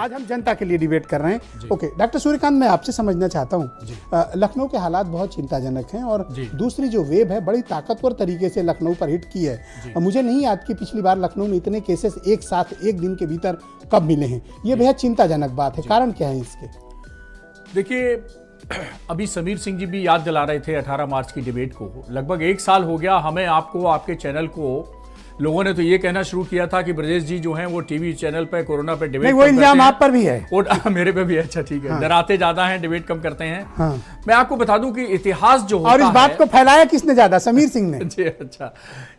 आज हम जनता के लिए डिबेट कर रहे हैं। ओके डॉक्टर सूर्यकांत, मैं आपसे समझना चाहता हूँ, लखनऊ के हालात बहुत चिंताजनक हैं और दूसरी जो वेव है बड़ी ताकतवर तरीके से लखनऊ पर हिट की है। मुझे नहीं याद कि पिछली बार लखनऊ में इतने केसेस एक साथ एक दिन के भीतर कब मिले हैं। ये बेहद चिंताजनक बात है, कारण क्या है इसके? देखिए, अभी समीर सिंह जी भी याद दिला रहे थे 18 मार्च की डिबेट को। लगभग 1 साल हो गया हमें, आपको, आपके चैनल को लोगों ने तो ये कहना शुरू किया था कि ब्रजेश जी जो हैं वो टीवी चैनल पे कोरोना पे डिबेट, वो इल्जाम आप पर भी है और मेरे पे भी है। अच्छा ठीक है, हाँ। डराते ज्यादा हैं, डिबेट कम करते हैं। हाँ। मैं आपको बता दूं कि इतिहास जो होता है, और इस बात को फैलाया किसने ज्यादा? समीर सिंह ने। जी अच्छा,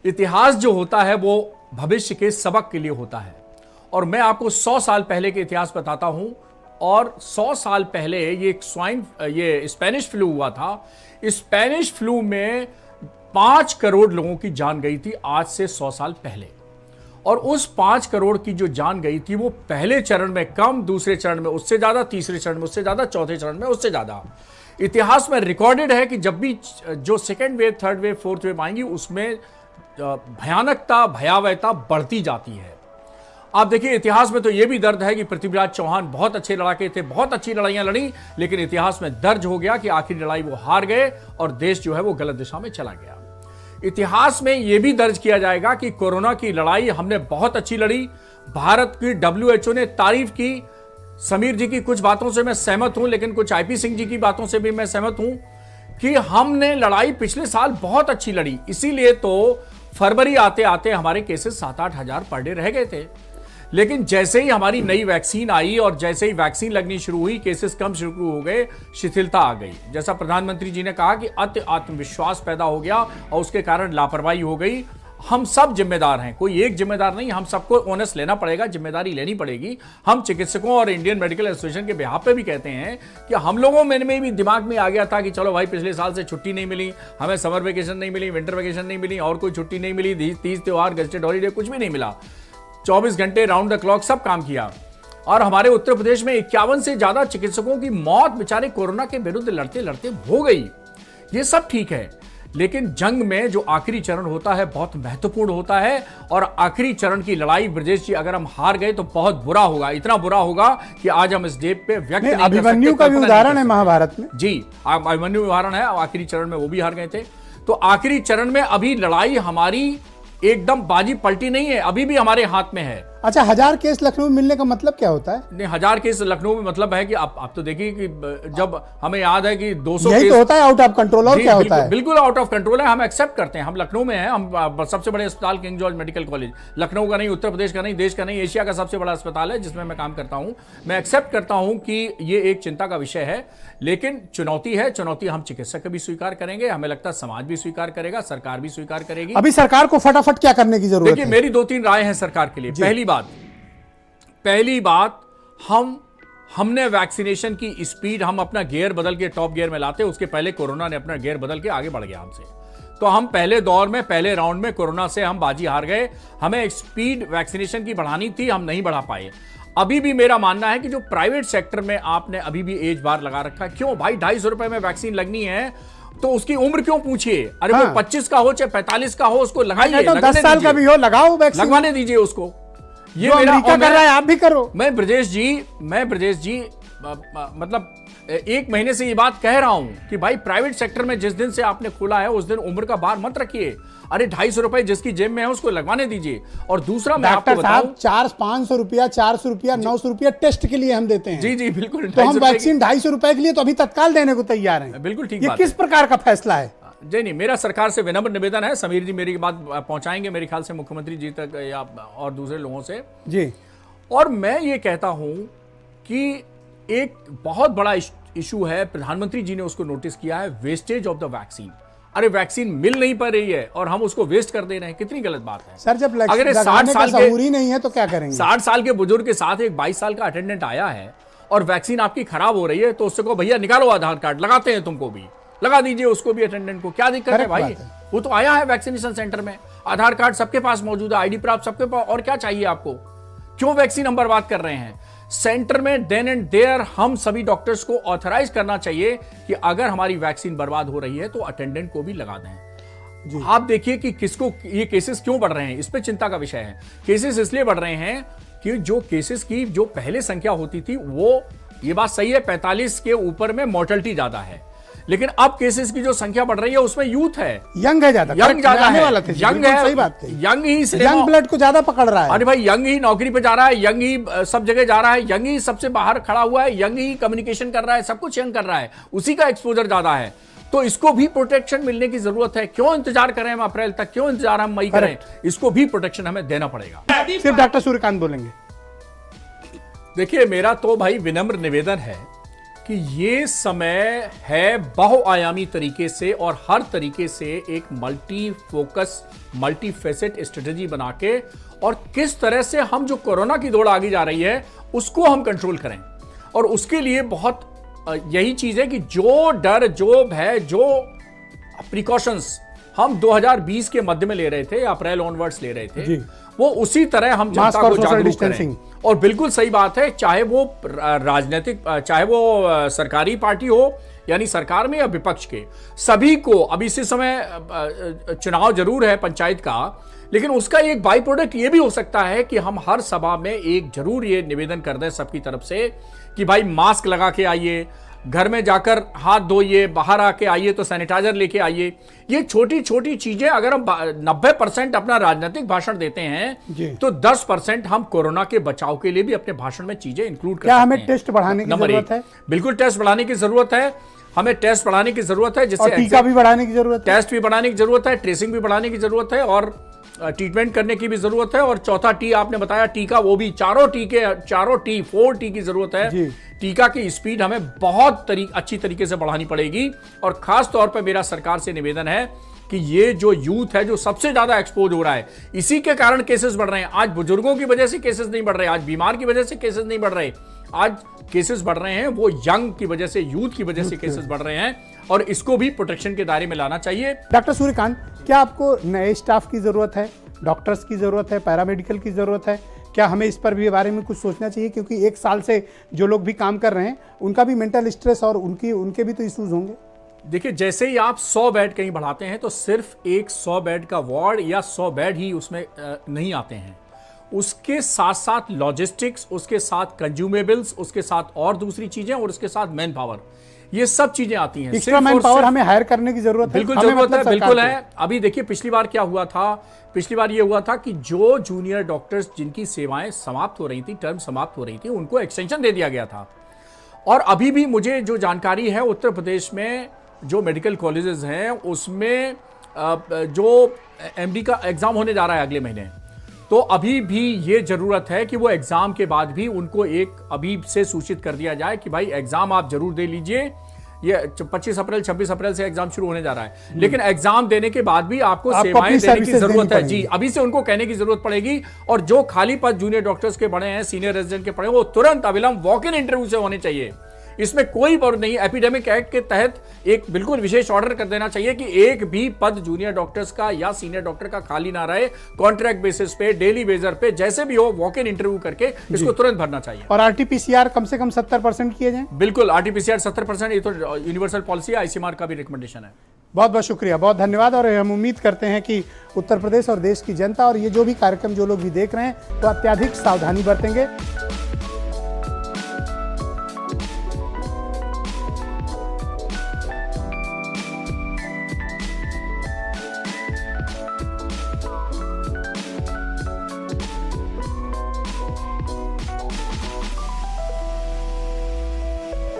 इतिहास जो होता है वो भविष्य के सबक के लिए होता है। और मैं आपको 100 साल पहले के इतिहास बताता हूं, और 100 साल पहले ये स्पेनिश फ्लू हुआ था। स्पेनिश फ्लू में 5 करोड़ लोगों की जान गई थी आज से 100 साल पहले। और उस 5 करोड़ की जो जान गई थी वो पहले चरण में कम, दूसरे चरण में उससे ज्यादा, तीसरे चरण में उससे ज्यादा, चौथे चरण में उससे ज्यादा। इतिहास में रिकॉर्डेड है कि जब भी जो second wave, third wave, fourth wave आएंगी उसमें भयानकता, भयावहता बढ़ती जाती है। आप देखिए, इतिहास में तो यह भी दर्द है कि पृथ्वीराज चौहान बहुत अच्छे लड़ाके थे, बहुत अच्छी लड़ाइयां लड़ी, लेकिन इतिहास में दर्ज हो गया कि आखिरी लड़ाई वो हार गए और देश जो है वो गलत दिशा में चला गया। इतिहास में यह भी दर्ज किया जाएगा कि कोरोना की लड़ाई हमने बहुत अच्छी लड़ी। भारत की WHO ने तारीफ की। समीर जी की कुछ बातों से मैं सहमत हूं, लेकिन कुछ IP सिंह जी की बातों से भी मैं सहमत हूं कि हमने लड़ाई पिछले साल बहुत अच्छी लड़ी। इसीलिए तो फरवरी आते आते हमारे केसेस 7-8 हजार पर डे रह गए थे। लेकिन जैसे ही हमारी नई वैक्सीन आई और जैसे ही वैक्सीन लगनी शुरू हुई, केसेस कम शुरू हो गए, शिथिलता आ गई। जैसा प्रधानमंत्री जी ने कहा कि अति आत्मविश्वास पैदा हो गया और उसके कारण लापरवाही हो गई। हम सब जिम्मेदार हैं, कोई एक जिम्मेदार नहीं, हम सबको ओनस लेना पड़ेगा, जिम्मेदारी लेनी पड़ेगी। हम चिकित्सकों और इंडियन मेडिकल एसोसिएशन के बिहाफ पे भी कहते हैं कि हम लोगों में भी दिमाग में आ गया था कि चलो भाई, पिछले साल से छुट्टी नहीं मिली, हमें समर वेकेशन नहीं मिली, विंटर वेकेशन नहीं मिली, और कोई छुट्टी नहीं मिली, तीज त्योहार, गजटेड हॉलीडे कुछ भी नहीं मिला। 24 घंटे राउंड द क्लॉक सब काम किया। और हमारे उत्तर प्रदेश में 51 से ज्यादा चिकित्सकों की मौत बेचारे कोरोना के विरुद्ध लड़ते लड़ते हो गई। ये सब ठीक है, लेकिन जंग में जो आखिरी चरण होता है बहुत महत्वपूर्ण होता है। और आखिरी चरण की लड़ाई, ब्रजेश जी, अगर हम हार गए तो बहुत बुरा होगा, इतना बुरा होगा कि आज हम इस डे पे व्यक्त नहीं कर सकते। अभिमन्यु का भी उदाहरण है महाभारत में। जी, अभिमन्यु उदाहरण है, आखिरी चरण में वो भी हार गए थे। तो आखिरी चरण में अभी लड़ाई हमारी एकदम बाजी पलटी नहीं है, अभी भी हमारे हाथ में है। अच्छा, 1000 केस लखनऊ में मिलने का मतलब क्या होता है? नहीं, 1000 केस लखनऊ में मतलब है कि आप तो देखिए कि जब हमें याद है कि 200 यही तो होता है आउट ऑफ कंट्रोल, और क्या होता है? बिल्कुल आउट ऑफ कंट्रोल है, हम एक्सेप्ट करते हैं। हम लखनऊ में हैं, हम सबसे बड़े अस्पताल king George medical college, Lucknow का नहीं, उत्तर प्रदेश का नहीं, देश का नहीं, एशिया का सबसे बड़ा अस्पताल है जिसमें मैं काम करता हूं। मैं एक्सेप्ट करता हूं कि ये एक चिंता का विषय है, लेकिन चुनौती है। चुनौती हम चिकित्सक भी स्वीकार करेंगे, हमें लगता है समाज भी स्वीकार करेगा, सरकार भी स्वीकार करेगी। अभी सरकार को फटाफट क्या करने की जरूरत है? देखिए, मेरी 2-3 राय है सरकार के लिए। पहली बात, हमने वैक्सीनेशन की स्पीड, हम अपना गियर बदल के टॉप गियर में लाते, उसके पहले कोरोना ने अपना गियर बदल के आगे बढ़ गया हमसे। तो हम पहले दौर में, पहले राउंड में कोरोना से हम बाजी हार गए। हमें स्पीड वैक्सीनेशन की बढ़ानी थी, हम नहीं बढ़ा पाए। अभी भी मेरा मानना है कि जो प्राइवेट सेक्टर में आपने अभी भी एज बार लगा रखा है, क्यों भाई? 250 रुपए में वैक्सीन लगनी है तो उसकी उम्र क्यों पूछिए? अरे वो 25 का हो चाहे 45 का हो, उसको लगाइए। 10 साल का भी हो, लगाओ वैक्सीन, लगवाने दीजिए उसको। ये अमेरिका कर रहा है, आप भी करो। मैं ब्रजेश जी मतलब 1 महीने से ये बात कह रहा हूं कि भाई, प्राइवेट सेक्टर में जिस दिन से आपने खोला है उस दिन उम्र का बार मत रखिए। अरे 250 रुपए जिसकी जेब में है उसको लगवाने दीजिए। और दूसरा, मैं आपको बताऊं, 500 रुपया, 400 रुपया, 900 रुपया टेस्ट के लिए हम देते हैं। जी बिल्कुल। तो हम वैक्सीन 250 रुपए के लिए तो अभी तत्काल देने को तैयार हैं। बिल्कुल ठीक। ये किस प्रकार का फैसला है? जी नहीं, मेरा सरकार से विनम्र निवेदन है। समीर जी मेरी बात पहुंचाएंगे मेरे ख्याल से मुख्यमंत्री जी तक या और दूसरे लोगों से जी। और मैं ये कहता हूं कि एक बहुत बड़ा इशू है, प्रधानमंत्री जी ने उसको नोटिस किया है, वेस्टेज ऑफ द वैक्सीन। अरे वैक्सीन मिल नहीं पा रही है और हम उसको वेस्ट कर दे रहे हैं, कितनी गलत बात है सर। जब अगर 60 साल का सहूरी नहीं है तो क्या करेंगे? 60 साल के बुजुर्ग के साथ एक 22 साल का अटेंडेंट आया है और वैक्सीन आपकी खराब हो रही है, तो उससे को भैया निकालो आधार कार्ड, लगाते हैं तुमको भी, लगा दीजिए उसको भी, अटेंडेंट को, क्या दिक्कत है भाई? वो तो आया है वैक्सीनेशन सेंटर में, आधार कार्ड सबके पास मौजूद है, ID प्राप्त सबके पास, और क्या चाहिए आपको? क्यों वैक्सीन हम बर्बाद कर रहे हैं? सेंटर में देन एंड देयर हम सभी डॉक्टर्स को ऑथराइज करना चाहिए कि अगर हमारी वैक्सीन बर्बाद हो रही है तो अटेंडेंट को भी लगा दें। आप देखिए कि किसको ये केसेस क्यों बढ़ रहे हैं, इस पे चिंता का विषय है। केसेस इसलिए बढ़ रहे हैं कि जो केसेस की जो पहले संख्या होती थी वो, ये बात सही है, 45 के ऊपर में मोर्टेलिटी ज्यादा है, लेकिन अब केसेस की जो संख्या बढ़ रही है उसमें यूथ है, यंग है ज्यादा, यंग ज्यादा है, वाला थे, यंग है, सही बात कही, यंग ही यंग ब्लड को ज्यादा पकड़ रहा है। अरे भाई यंग ही नौकरी पे जा रहा है, यंग ही सब जगह जा रहा है, यंग ही सबसे बाहर खड़ा हुआ है, यंग ही कम्युनिकेशन कर रहा है, सब कुछ यंग कर रहा है, उसी का एक्सपोजर ज्यादा है। तो इसको भी प्रोटेक्शन मिलने की जरूरत है। क्यों इंतजार करें हम अप्रैल तक, क्यों इंतजार हम मई करें? इसको भी प्रोटेक्शन हमें देना पड़ेगा। सिर्फ डॉक्टर सूर्यकांत बोलेंगे। देखिए, मेरा तो भाई विनम्र निवेदन है कि ये समय है बहुआयामी तरीके से और हर तरीके से एक multi focus, multi facet strategy बना के, और किस तरह से हम जो कोरोना की दौड़ आगे जा रही है उसको हम कंट्रोल करें। और उसके लिए बहुत यही चीज है कि जो डर, जो भय, जो प्रिकॉशंस हम 2020 के मध्य में ले रहे थे, अप्रैल ऑनवर्ड्स ले रहे थे, वो उसी तरह हम जनता को जागरूक करें। और बिल्कुल सही बात है, चाहे वो राजनीतिक, चाहे वो सरकारी पार्टी हो, यानी सरकार में या विपक्ष के, सभी को अब इसी समय चुनाव जरूर है पंचायत का, लेकिन उसका एक बाई प्रोडक्ट ये भी हो सकता है कि हम हर सभा में एक जरूर ये निवेदन कर दें सबकी तरफ से कि भाई मास्क लगा के आइए, घर में जाकर हाथ धोइए, बाहर आके आइए तो सैनिटाइजर लेके आइए। ये छोटी छोटी चीजें अगर हम 90% अपना राजनीतिक भाषण देते हैं तो 10% हम कोरोना के बचाव के लिए भी अपने भाषण में चीजें इंक्लूड कर सकते हैं। क्या हमें टेस्ट बढ़ाने की जरूरत है? बिल्कुल टेस्ट बढ़ाने की जरूरत है, हमें टेस्ट बढ़ाने की जरूरत है, जिससे टीका भी बढ़ाने की जरूरत है, टेस्ट भी बढ़ाने की जरूरत है, ट्रेसिंग भी बढ़ाने की जरूरत है, और ट्रीटमेंट करने की भी जरूरत है। और चौथा टी आपने बताया, टीका, वो भी चारों टी 4 टी की जरूरत है। टीका की स्पीड हमें बहुत अच्छी तरीके से बढ़ानी पड़ेगी। और खास तौर पर मेरा सरकार से निवेदन है कि ये जो यूथ है जो सबसे ज्यादा एक्सपोज हो रहा है, इसी के कारण केसेस बढ़ रहे हैं। आज बुजुर्गों की वजह से केसेस नहीं बढ़ रहे, आज बीमार की वजह से केसेस नहीं बढ़ रहे, आज केसेस बढ़ रहे हैं वो यंग की वजह से, यूथ की वजह से केसेस बढ़ रहे हैं, और इसको भी प्रोटेक्शन के दायरे में लाना चाहिए। डॉक्टर सूर्यकांत, क्या आपको नए स्टाफ की जरूरत है, डॉक्टर्स की जरूरत है, पैरामेडिकल की जरूरत है? क्या हमें इस पर भी बारे में कुछ सोचना चाहिए? क्योंकि 1 साल से जो लोग भी काम कर रहे हैं उनका भी मेंटल स्ट्रेस और उनके भी तो इश्यूज होंगे। देखिए, जैसे ही आप 100 बेड कहीं बढ़ाते हैं तो सिर्फ एक 100 बेड का वार्ड या 100 बेड ही उसमें नहीं आते हैं, उसके साथ साथ लॉजिस्टिक्स, उसके साथ कंज्यूमेबल्स, उसके साथ और दूसरी चीजें, और उसके साथ मैन पावर, ये सब चीजें आती हैं। एक्स्ट्रा मैन पावर हमें हायर करने की जरूरत है। बिल्कुल जरूरत है, बिल्कुल है। अभी देखिए, पिछली बार क्या हुआ था, पिछली बार ये हुआ था कि जो जूनियर डॉक्टर्स जिनकी सेवाएं समाप्त हो रही थी, टर्म समाप्त हो रही थी, उनको एक्सटेंशन दे दिया गया था। और अभी भी मुझे जो जानकारी है, उत्तर प्रदेश में जो मेडिकल कॉलेजेस हैं उसमें जो एमडी का एग्जाम होने जा रहा है अगले महीने, तो अभी भी ये जरूरत है कि वो एग्जाम के बाद भी उनको एक अभी से सूचित कर दिया जाए कि भाई एग्जाम आप जरूर दे लीजिए। ये 25 अप्रैल 26 अप्रैल से एग्जाम शुरू होने जा रहा है, लेकिन एग्जाम देने के बाद भी आपको सेवाएं देने की जरूरत है। जी, अभी से उनको कहने की जरूरत पड़ेगी। और जो खाली पद जूनियर डॉक्टर्स के पड़े हैं, सीनियर रेजिडेंट के पड़े हैं, वो तुरंत अविलंब वॉक इन इंटरव्यू से होने चाहिए। इसमें कोई पर नहीं। एपिडेमिक एक्ट के तहत एक बिल्कुल विशेष ऑर्डर कर देना चाहिए कि एक भी पद जूनियर डॉक्टर्स का या सीनियर डॉक्टर का खाली ना रहे। कॉन्ट्रैक्ट बेसिस पे, डेली बेजर पे, जैसे भी हो, वॉक इन इंटरव्यू करके इसको तुरंत भरना चाहिए। और आरटीपीसीआर कम से कम 70% किए जाए। बिल्कुल, आरटीपीसीआर 70%, ये तो यूनिवर्सल पॉलिसी है, आईसीएमआर का भी रिकमेंडेशन है। बहुत बहुत शुक्रिया, बहुत धन्यवाद। और हम उम्मीद करते हैं कि उत्तर प्रदेश और देश की जनता और ये जो भी कार्यक्रम जो लोग भी देख रहे हैं तो अत्यधिक सावधानी बरतेंगे।